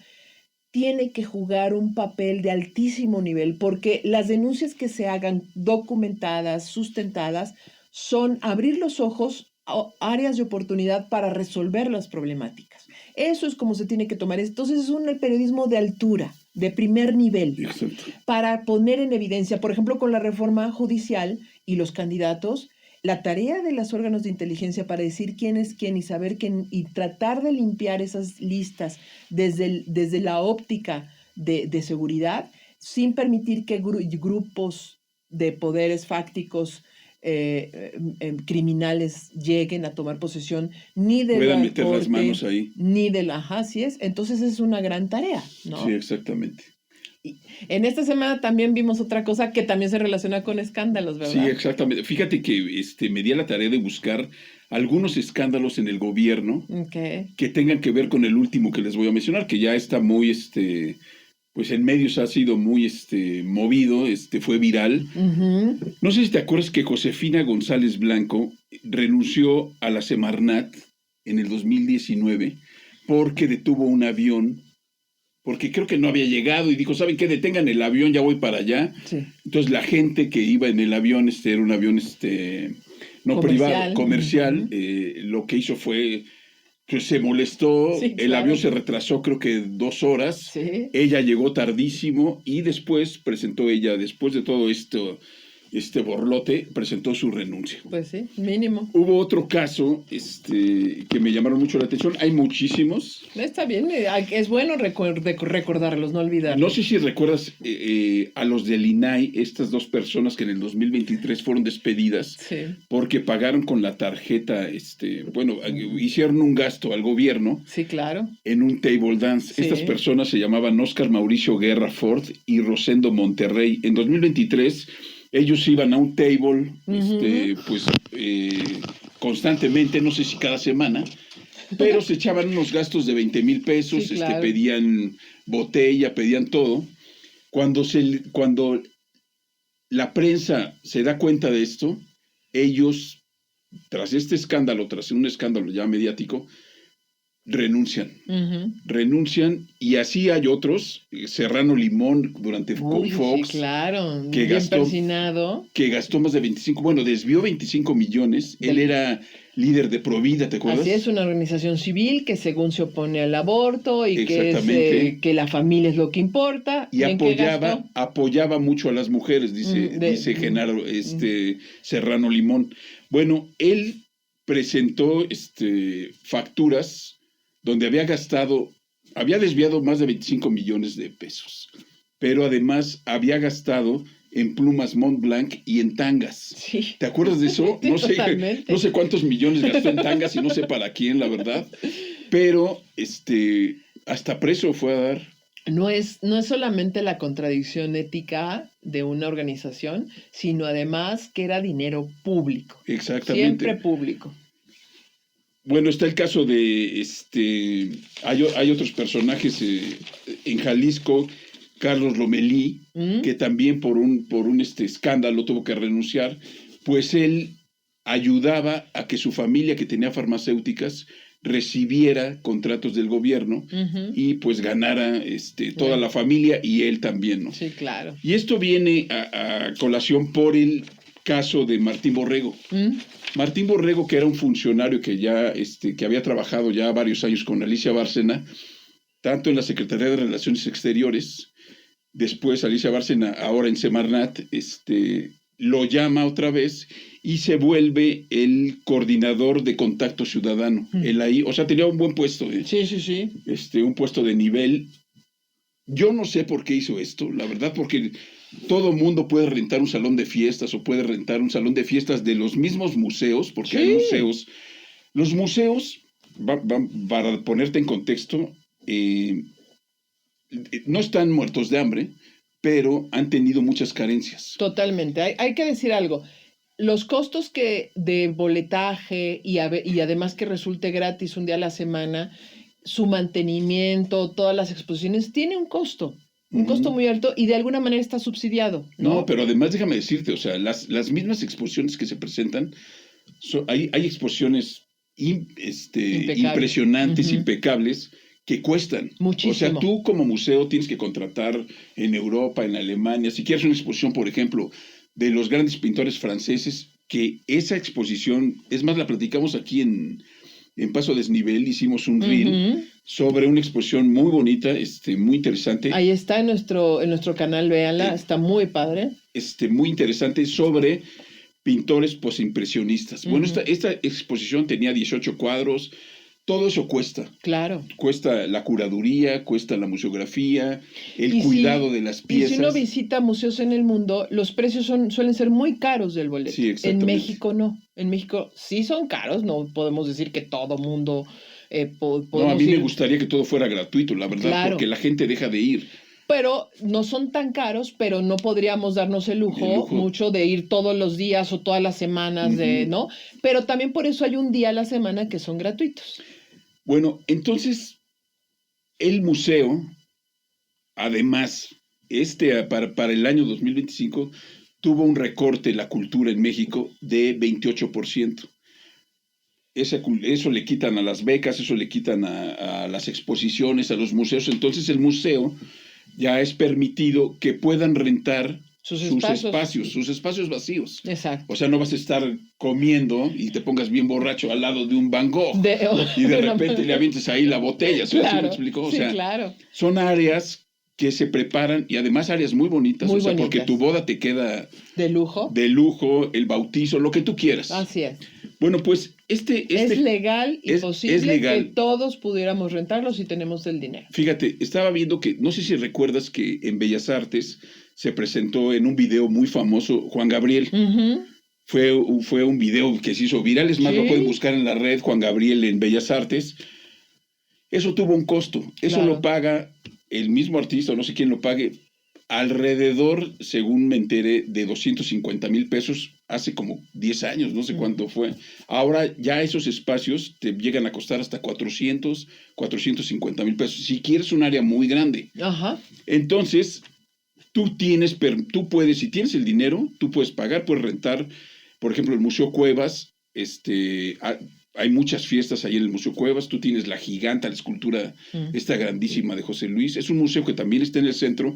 tiene que jugar un papel de altísimo nivel porque las denuncias que se hagan documentadas, sustentadas, son abrir los ojos a áreas de oportunidad para resolver las problemáticas. Eso es como se tiene que tomar. Entonces es un periodismo de altura, de primer nivel. Exacto. Para poner en evidencia, por ejemplo, con la reforma judicial y los candidatos, la tarea de los órganos de inteligencia para decir quién es quién y saber quién y tratar de limpiar esas listas desde la óptica de seguridad, sin permitir que grupos de poderes fácticos criminales lleguen a tomar posesión ni de puedan la meter corte, las manos ahí. Ni de la... Así es. Entonces es una gran tarea, ¿no? Sí, exactamente. En esta semana también vimos otra cosa que también se relaciona con escándalos, ¿verdad? Sí, exactamente. Fíjate que me di a la tarea de buscar algunos escándalos en el gobierno que tengan que ver con el último que les voy a mencionar, que ya está muy, pues en medios ha sido muy movido, fue viral. Uh-huh. No sé si te acuerdas que Josefina González Blanco renunció a la Semarnat en el 2019 porque detuvo un avión, porque creo que no había llegado y dijo, ¿saben qué? Detengan el avión, ya voy para allá. Sí. Entonces la gente que iba en el avión, era un avión no privado, comercial, lo que hizo fue, pues se molestó, Sí, el avión se retrasó creo que 2 horas, sí. Ella llegó tardísimo y después presentó ella, después de todo esto Borlote presentó su renuncia. Pues sí, mínimo. Hubo otro caso que me llamaron mucho la atención. Hay muchísimos. Está bien, es bueno recordarlos, no olvidarlos. No sé si recuerdas a los del INAI, estas dos personas que en el 2023 fueron despedidas porque pagaron con la tarjeta, hicieron un gasto al gobierno. Sí, claro. En un table dance. Sí. Estas personas se llamaban Óscar Mauricio Guerra Ford y Rosendo Monterrey. En 2023 ellos iban a un table, constantemente, no sé si cada semana, pero se echaban unos gastos de 20,000 pesos, sí, claro. Pedían botella, pedían todo. Cuando la prensa se da cuenta de esto, ellos, tras un escándalo ya mediático, renuncian. Renuncian, y así hay otros. Serrano Limón con Fox. Sí, claro. Que gastó más de 25, desvió 25 millones. Él era líder de Provida, ¿te acuerdas? Así es, una organización civil que según se opone al aborto y que la familia es lo que importa. Y apoyaba mucho a las mujeres, dice Genaro, Serrano Limón. Bueno, él presentó facturas donde había desviado más de 25 millones de pesos, pero además había gastado en plumas Montblanc y en tangas. Sí. ¿Te acuerdas de eso? Sí, no sé cuántos millones gastó en tangas y no sé para quién, la verdad, pero hasta preso fue a dar. No es solamente la contradicción ética de una organización, sino además que era dinero público. Exactamente. Siempre público. Bueno, está el caso de, hay otros personajes en Jalisco, Carlos Lomelí, que también por un escándalo tuvo que renunciar, pues él ayudaba a que su familia, que tenía farmacéuticas, recibiera contratos del gobierno y pues ganara toda la familia y él también, ¿no? Sí, claro. Y esto viene a colación por el caso de Martín Borrego. Martín Borrego, que era un funcionario que ya que había trabajado ya varios años con Alicia Bárcena, tanto en la Secretaría de Relaciones Exteriores, después Alicia Bárcena, ahora en Semarnat, lo llama otra vez y se vuelve el coordinador de contacto ciudadano. Él ahí, o sea, tenía un buen puesto. Sí. Un puesto de nivel. Yo no sé por qué hizo esto, la verdad, porque todo mundo puede rentar un salón de fiestas o puede rentar un salón de fiestas de los mismos museos, porque hay museos. Los museos, para ponerte en contexto, no están muertos de hambre, pero han tenido muchas carencias. Totalmente. Hay que decir algo. Los costos de boletaje y además que resulte gratis un día a la semana, su mantenimiento, todas las exposiciones, tiene un costo. Un costo muy alto y de alguna manera está subsidiado. No, pero además déjame decirte, o sea, las mismas exposiciones que se presentan, hay exposiciones impresionantes, impecables, que cuestan. Muchísimo. O sea, tú como museo tienes que contratar en Europa, en Alemania, si quieres una exposición, por ejemplo, de los grandes pintores franceses, que esa exposición, es más, la platicamos aquí en Paso Desnivel, hicimos un reel sobre una exposición muy bonita, muy interesante. Ahí está en nuestro canal, véanla, está muy padre. Muy interesante sobre pintores posimpresionistas. Bueno, esta exposición tenía 18 cuadros, todo eso cuesta. Claro. Cuesta la curaduría, cuesta la museografía, el cuidado de las piezas. Y si uno visita museos en el mundo, los precios suelen ser muy caros del boleto. Sí, exactamente. En México no. En México sí son caros, no podemos decir que todo mundo... no, a mí me gustaría que todo fuera gratuito, la verdad, claro, porque la gente deja de ir. Pero no son tan caros, pero no podríamos darnos el lujo mucho de ir todos los días o todas las semanas, ¿no? Pero también por eso hay un día a la semana que son gratuitos. Bueno, entonces, el museo, además, para el año 2025, tuvo un recorte en la cultura en México de 28%. Eso le quitan a las becas, eso le quitan a las exposiciones, a los museos. Entonces el museo ya es permitido que puedan rentar sus espacios vacíos. Exacto. O sea, no vas a estar comiendo y te pongas bien borracho al lado de un Van Gogh y de repente le avientes ahí la botella. Claro, ¿Sí me explicó? O sea, claro. Son áreas que se preparan y además áreas muy bonitas, Muy o sea, bonitas. porque tu boda te queda de lujo. de lujo, el bautizo, lo que tú quieras. Así es. Bueno, pues Es legal y posible es legal. que todos pudiéramos rentarlo si tenemos el dinero. Fíjate, estaba viendo que, no sé si recuerdas que en Bellas Artes se presentó en un video muy famoso Juan Gabriel. Uh-huh. Fue un video que se hizo viral, es más, Sí. lo pueden buscar en la red, Juan Gabriel en Bellas Artes. Eso tuvo un costo, eso Claro. lo paga el mismo artista, no sé quién lo pague, alrededor, según me enteré, de 250,000 pesos hace como 10 años, no sé cuánto fue. Ahora ya esos espacios te llegan a costar hasta 450,000 pesos, si quieres un área muy grande. Ajá. Entonces, tú puedes, si tienes el dinero, tú puedes pagar, puedes rentar. Por ejemplo, el Museo Cuevas, hay muchas fiestas ahí en el Museo Cuevas. Tú tienes la giganta, la escultura, esta grandísima de José Luis. Es un museo que también está en el centro.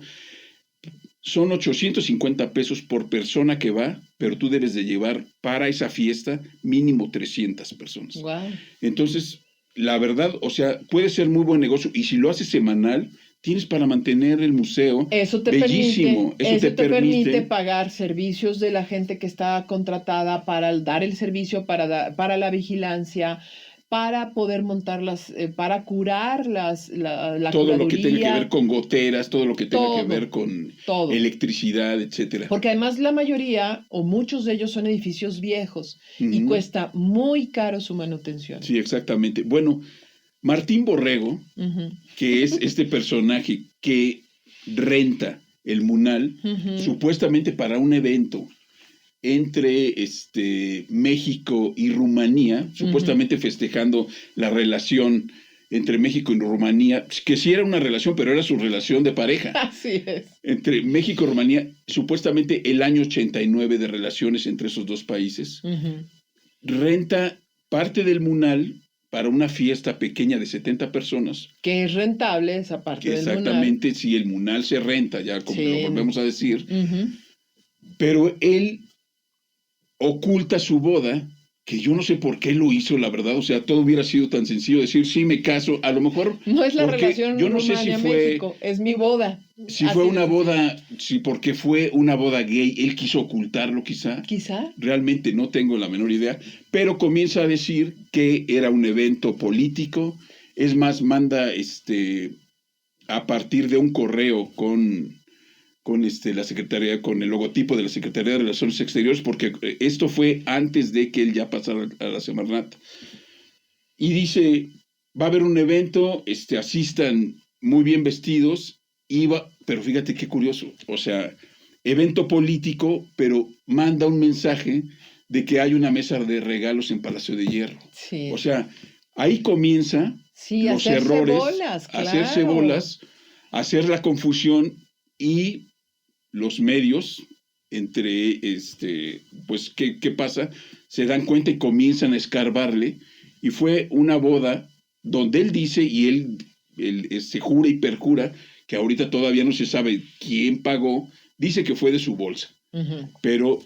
Son 850 pesos por persona que va, pero tú debes de llevar para esa fiesta mínimo 300 personas. Wow. Entonces, la verdad, o sea, puede ser muy buen negocio. Y si lo haces semanal, tienes para mantener el museo Eso te bellísimo. Eso te permite pagar servicios de la gente que está contratada para dar el servicio, para la vigilancia, para poder montar para curar la todo curaduría. Lo que tenga que ver con goteras, todo lo que tenga que ver con todo. Electricidad, etcétera. Porque además la mayoría o muchos de ellos son edificios viejos y cuesta muy caro su manutención. Sí, exactamente. Bueno, Martín Borrego, que es este personaje que renta el Munal, supuestamente para un evento entre México y Rumanía, supuestamente festejando la relación entre México y Rumanía, que sí era una relación, pero era su relación de pareja. Así es. Entre México y Rumanía, supuestamente el año 89 de relaciones entre esos dos países. Renta parte del Munal para una fiesta pequeña de 70 personas. Que es rentable esa parte del Munal. Exactamente, si el Munal se renta, ya como lo volvemos a decir. Pero él oculta su boda, que yo no sé por qué lo hizo, la verdad. O sea, todo hubiera sido tan sencillo decir, sí, me caso. A lo mejor... No es la relación yo no sé si fue, México, es mi boda. Si fue una boda, sí, porque fue una boda gay, él quiso ocultarlo quizá. Quizá. Realmente no tengo la menor idea, pero comienza a decir que era un evento político. Es más, manda a partir de un correo con la Secretaría, con el logotipo de la Secretaría de Relaciones Exteriores, porque esto fue antes de que él ya pasara a la Semarnat. Y dice, va a haber un evento, asistan muy bien vestidos, pero fíjate qué curioso, o sea, evento político, pero manda un mensaje de que hay una mesa de regalos en Palacio de Hierro. Sí. O sea, ahí comienza los errores, hacerse bolas, hacer la confusión y los medios, pues, ¿qué pasa? Se dan cuenta y comienzan a escarbarle, y fue una boda donde él dice, y él se jura y perjura, que ahorita todavía no se sabe quién pagó, dice que fue de su bolsa, pero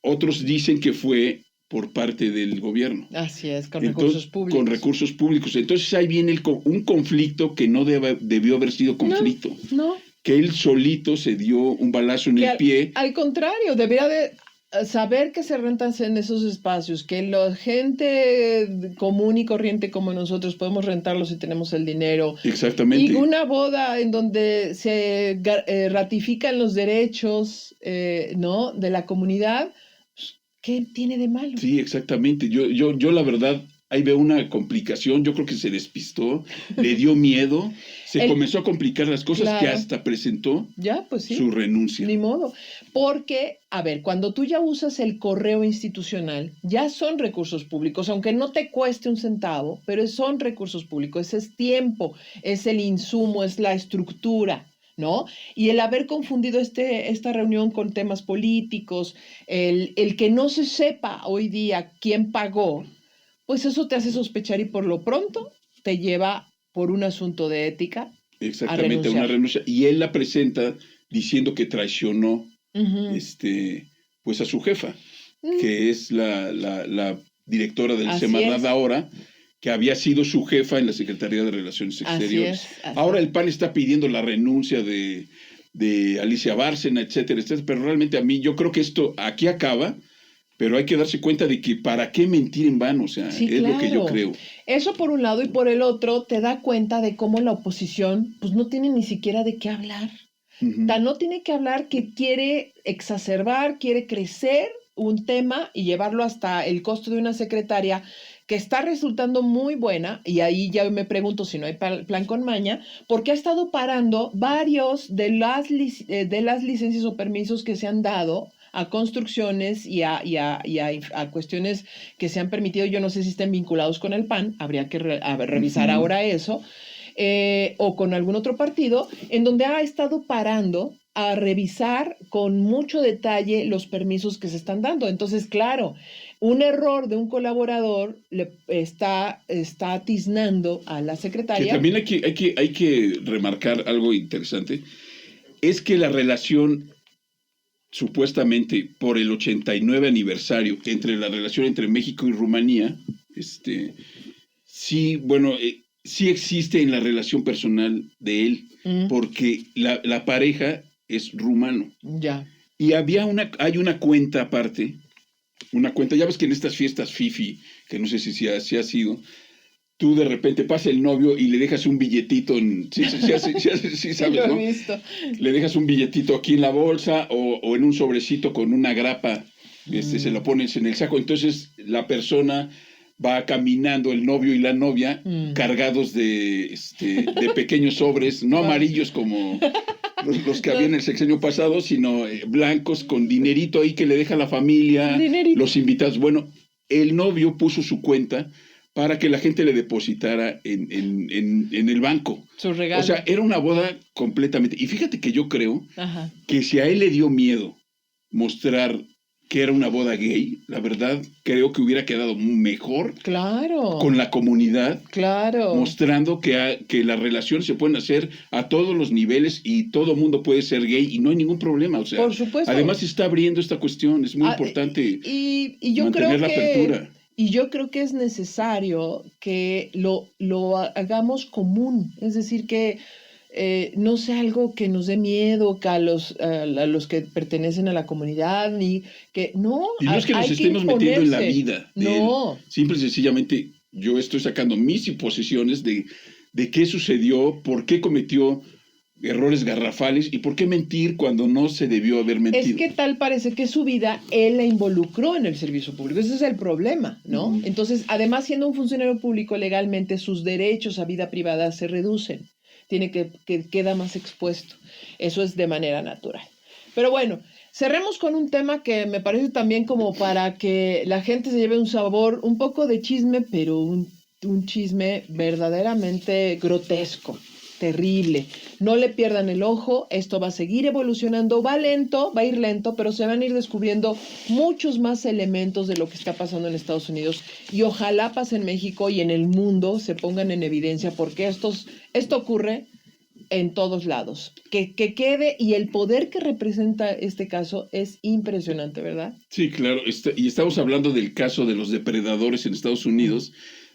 otros dicen que fue por parte del gobierno. Así es, recursos públicos. Con recursos públicos. Entonces ahí viene un conflicto que no debió haber sido conflicto. No. Que él solito se dio un balazo en el pie. Al contrario, debería de saber que se rentan en esos espacios, que la gente común y corriente como nosotros podemos rentarlos si tenemos el dinero. Exactamente. Y una boda en donde se ratifican los derechos ¿no? de la comunidad, ¿qué tiene de malo? Sí, exactamente. Yo la verdad, ahí veo una complicación. Yo creo que se despistó, le dio miedo, comenzó a complicar las cosas, que hasta presentó su renuncia. Ni modo. Porque, a ver, cuando tú ya usas el correo institucional, ya son recursos públicos, aunque no te cueste un centavo, pero son recursos públicos. Ese es tiempo, es el insumo, es la estructura, ¿no? Y el haber confundido esta reunión con temas políticos, el que no se sepa hoy día quién pagó, pues eso te hace sospechar y por lo pronto te lleva por un asunto de ética. Exactamente, una renuncia. Y él la presenta diciendo que traicionó pues a su jefa, que es la directora del Semarnat ahora, que había sido su jefa en la Secretaría de Relaciones Exteriores. Ahora el PAN está pidiendo la renuncia de Alicia Bárcena, etcétera, etcétera, pero realmente a mí yo creo que esto aquí acaba, pero hay que darse cuenta de que para qué mentir en vano, o sea, sí, es claro. lo que yo creo. Eso por un lado, y por el otro te da cuenta de cómo la oposición pues no tiene ni siquiera de qué hablar. Tan no tiene que hablar que quiere exacerbar, quiere crecer un tema y llevarlo hasta el costo de una secretaria que está resultando muy buena, y ahí ya me pregunto si no hay plan con maña, porque ha estado parando varios de las licencias o permisos que se han dado a construcciones y a cuestiones que se han permitido. Yo no sé si estén vinculados con el PAN, habría que revisar ahora eso, o con algún otro partido, en donde ha estado parando a revisar con mucho detalle los permisos que se están dando. Entonces, claro, un error de un colaborador le está tiznando a la secretaria. Que también hay que remarcar algo interesante, es que la relación supuestamente por el 89 aniversario entre la relación entre México y Rumanía, sí, bueno, sí existe en la relación personal de él, porque la pareja es rumano. Ya. Y hay una cuenta aparte, ya ves que en estas fiestas fifi, que no sé si ha sido, tú de repente pasa el novio y le dejas un billetito, sí, sabes, lo ¿no? He visto. Le dejas un billetito aquí en la bolsa o en un sobrecito con una grapa, se lo pones en el saco, entonces la persona va caminando, el novio y la novia, cargados de pequeños sobres, no amarillos como los que había en el sexenio pasado, sino blancos con dinerito ahí que le deja la familia, los invitados. Bueno, el novio puso su cuenta para que la gente le depositara en el banco. Su regalo. O sea, era una boda completamente. Y fíjate que yo creo que si a él le dio miedo mostrar que era una boda gay, la verdad creo que hubiera quedado mejor con la comunidad, mostrando que las relaciones se pueden hacer a todos los niveles y todo mundo puede ser gay y no hay ningún problema. O sea, por supuesto. Además se está abriendo esta cuestión, es muy importante y yo mantener creo la apertura. Y yo creo que es necesario que lo hagamos común, es decir, que no sea algo que nos dé miedo que a los que pertenecen a la comunidad, ni que no. Y no es que nos estemos metiendo en la vida. No. Simple y sencillamente yo estoy sacando mis suposiciones de qué sucedió, por qué cometió errores garrafales y por qué mentir cuando no se debió haber mentido. Es que tal parece que su vida él la involucró en el servicio público. Ese es el problema, ¿no? Entonces, además, siendo un funcionario público legalmente, sus derechos a vida privada se reducen. Queda más expuesto. Eso es de manera natural. Pero bueno, cerremos con un tema que me parece también como para que la gente se lleve un sabor, un poco de chisme, pero un chisme verdaderamente grotesco. Terrible. No le pierdan el ojo, esto va a seguir evolucionando, va a ir lento, pero se van a ir descubriendo muchos más elementos de lo que está pasando en Estados Unidos y ojalá pase en México y en el mundo se pongan en evidencia porque esto ocurre en todos lados. Que quede, y el poder que representa este caso es impresionante, ¿verdad? Sí, claro, y estamos hablando del caso de los depredadores en Estados Unidos,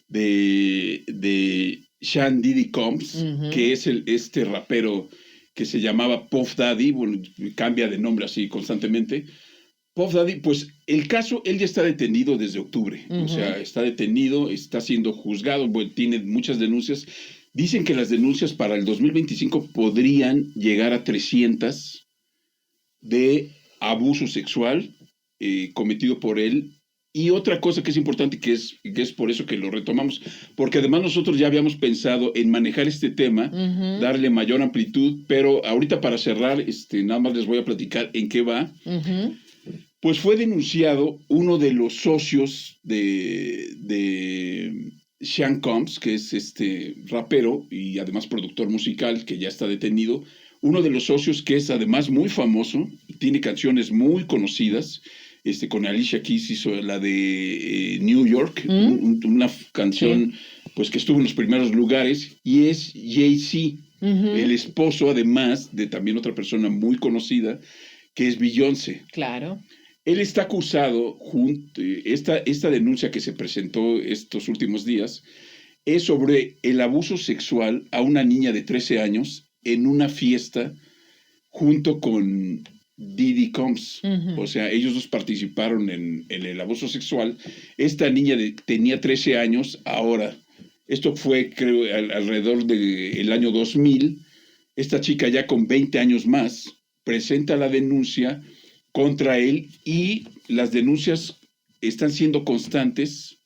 de Sean Diddy Combs, que es este rapero que se llamaba Puff Daddy, bueno, cambia de nombre así constantemente. Puff Daddy, pues el caso, él ya está detenido desde octubre, o sea, está detenido, está siendo juzgado, bueno, tiene muchas denuncias. Dicen que las denuncias para el 2025 podrían llegar a 300 de abuso sexual cometido por él. Y otra cosa que es importante, que es por eso que lo retomamos, porque además nosotros ya habíamos pensado en manejar este tema, darle mayor amplitud, pero ahorita para cerrar, nada más les voy a platicar en qué va. Pues fue denunciado uno de los socios de Sean Combs, que es rapero y además productor musical, que ya está detenido. Uno de los socios que es además muy famoso, tiene canciones muy conocidas, con Alicia Keys hizo la de New York, una canción pues que estuvo en los primeros lugares, y es Jay-Z, el esposo además de también otra persona muy conocida, que es Beyoncé. Claro. Él está acusado, esta denuncia que se presentó estos últimos días, es sobre el abuso sexual a una niña de 13 años en una fiesta junto con Diddy Combs. O sea, ellos dos participaron en el abuso sexual. Esta niña tenía 13 años ahora. Esto fue, creo, alrededor del año 2000. Esta chica ya con 20 años más presenta la denuncia contra él y las denuncias están siendo constantes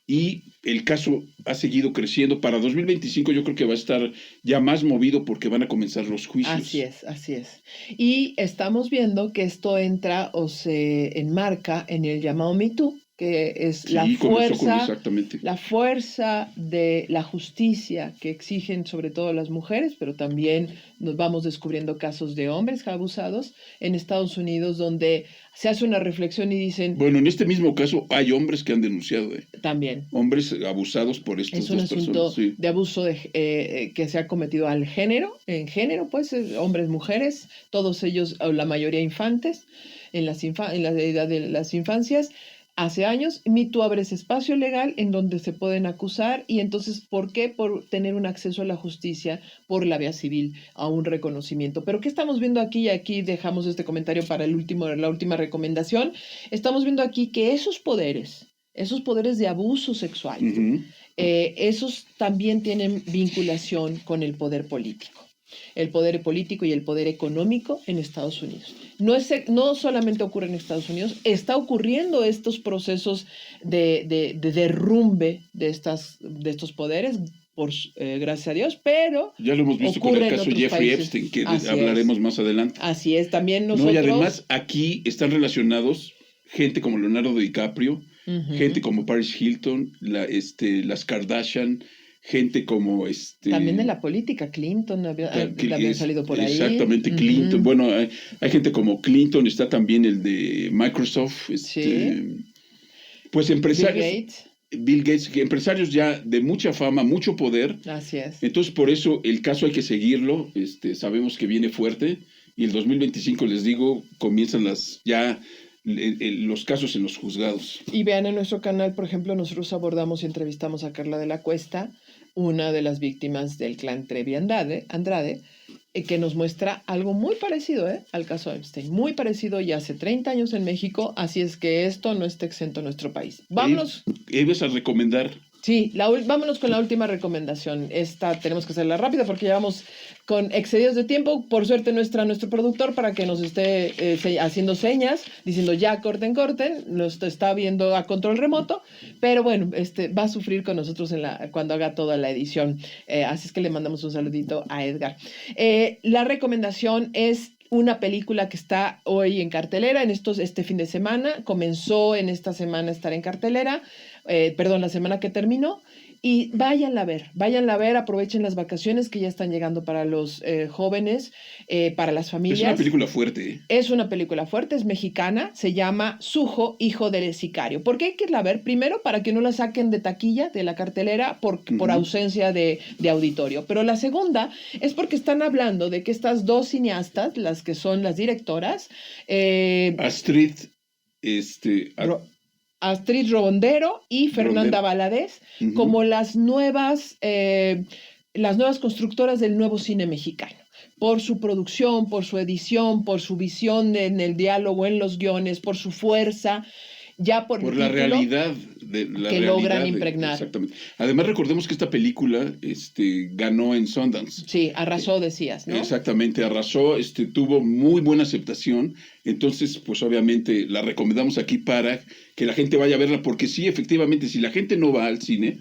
y el caso ha seguido creciendo. Para 2025 yo creo que va a estar ya más movido porque van a comenzar los juicios. Así es, así es. Y estamos viendo que esto entra o se enmarca en el llamado Me Too, que es Sí, la exactamente. fuerza de la justicia que exigen sobre todo las mujeres, pero también nos vamos descubriendo casos de hombres abusados en Estados Unidos donde se hace una reflexión y dicen... Bueno, en este mismo caso hay hombres que han denunciado. También. Hombres abusados por estas dos personas. Es un asunto de abuso que se ha cometido en género, pues, hombres, mujeres, todos ellos, la mayoría infantes, en la edad de las infancias. Hace años, Me Too abre ese espacio legal en donde se pueden acusar y entonces, ¿por qué? Por tener un acceso a la justicia por la vía civil, a un reconocimiento. Pero ¿qué estamos viendo aquí? Y aquí dejamos este comentario para la última recomendación. Estamos viendo aquí que esos poderes de abuso sexual, esos también tienen vinculación con el poder político. El poder político y el poder económico en Estados Unidos. No solamente ocurre en Estados Unidos, está ocurriendo estos procesos de derrumbe de estos poderes, gracias a Dios, pero ya lo hemos visto con el caso Jeffrey Epstein, que hablaremos más adelante. Así es, también nosotros... No, y además aquí están relacionados gente como Leonardo DiCaprio, gente como Paris Hilton, las Kardashian, gente como también de la política, Clinton había salido por ahí. Exactamente, Clinton. Bueno, hay gente como Clinton, está también el de Microsoft, pues empresarios. Bill Gates, empresarios ya de mucha fama, mucho poder. Así es. Entonces, por eso el caso hay que seguirlo. Sabemos que viene fuerte y el 2025, les digo, comienzan los casos en los juzgados. Y vean en nuestro canal, por ejemplo, nosotros abordamos y entrevistamos a Carla de la Cuesta, una de las víctimas del clan Trevi Andrade, que nos muestra algo muy parecido al caso Epstein, muy parecido ya hace 30 años en México, así es que esto no está exento en nuestro país. Vámonos. ¿Ibas a recomendar? Sí, vámonos con la última recomendación. Esta tenemos que hacerla rápida porque ya vamos con excedidos de tiempo. Por suerte nuestro productor para que nos esté haciendo señas, diciendo ya corten, nos está viendo a control remoto, pero bueno, va a sufrir con nosotros cuando haga toda la edición. Así es que le mandamos un saludito a Edgar. La recomendación es una película que está hoy en cartelera, este fin de semana, comenzó en esta semana a estar en cartelera, la semana que terminó, y váyanla a ver, aprovechen las vacaciones que ya están llegando para los jóvenes, para las familias. Es una película fuerte. Es una película fuerte, es mexicana, se llama Sujo, hijo del sicario. ¿Por qué hay que irla a ver? Primero, para que no la saquen de taquilla, de la cartelera, por ausencia de auditorio. Pero la segunda es porque están hablando de que estas dos cineastas, las que son las directoras... Astrid Robondero y Fernanda Valadez, como las nuevas constructoras del nuevo cine mexicano, por su producción, por su edición, por su visión en el diálogo, en los guiones, por su fuerza, ya por la realidad logran impregnar. Exactamente. Además, recordemos que esta película ganó en Sundance. Sí, arrasó, decías, ¿no? Exactamente, arrasó, tuvo muy buena aceptación. Entonces, pues obviamente la recomendamos aquí para que la gente vaya a verla, porque sí, efectivamente, si la gente no va al cine,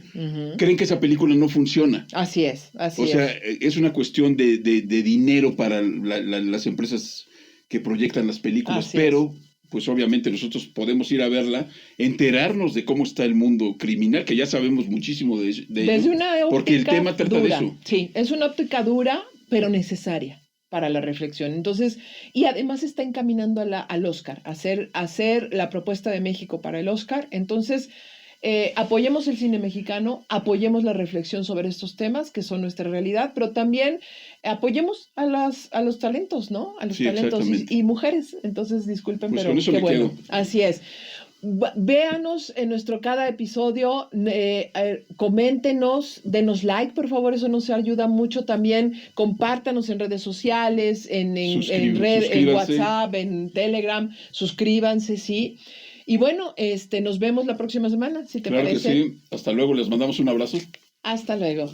creen que esa película no funciona. Así es, O sea, es una cuestión de dinero para las empresas que proyectan las películas, pero pues obviamente nosotros podemos ir a verla, enterarnos de cómo está el mundo criminal, que ya sabemos muchísimo de ello, porque el tema trata de eso. Sí, es una óptica dura, pero necesaria para la reflexión. Entonces, y además está encaminando al Oscar, a hacer la propuesta de México para el Oscar. Entonces, apoyemos el cine mexicano, apoyemos la reflexión sobre estos temas que son nuestra realidad, pero también apoyemos a los talentos, ¿no? A los talentos y mujeres. Entonces, disculpen, pues pero con eso qué bueno. Quedo. Así es. Véanos en nuestro cada episodio, coméntenos, denos like, por favor, eso nos ayuda mucho. También compártanos en redes sociales, en WhatsApp, en Telegram, suscríbanse, sí. Y bueno, nos vemos la próxima semana, si te parece. Claro que sí. Hasta luego, les mandamos un abrazo. Hasta luego.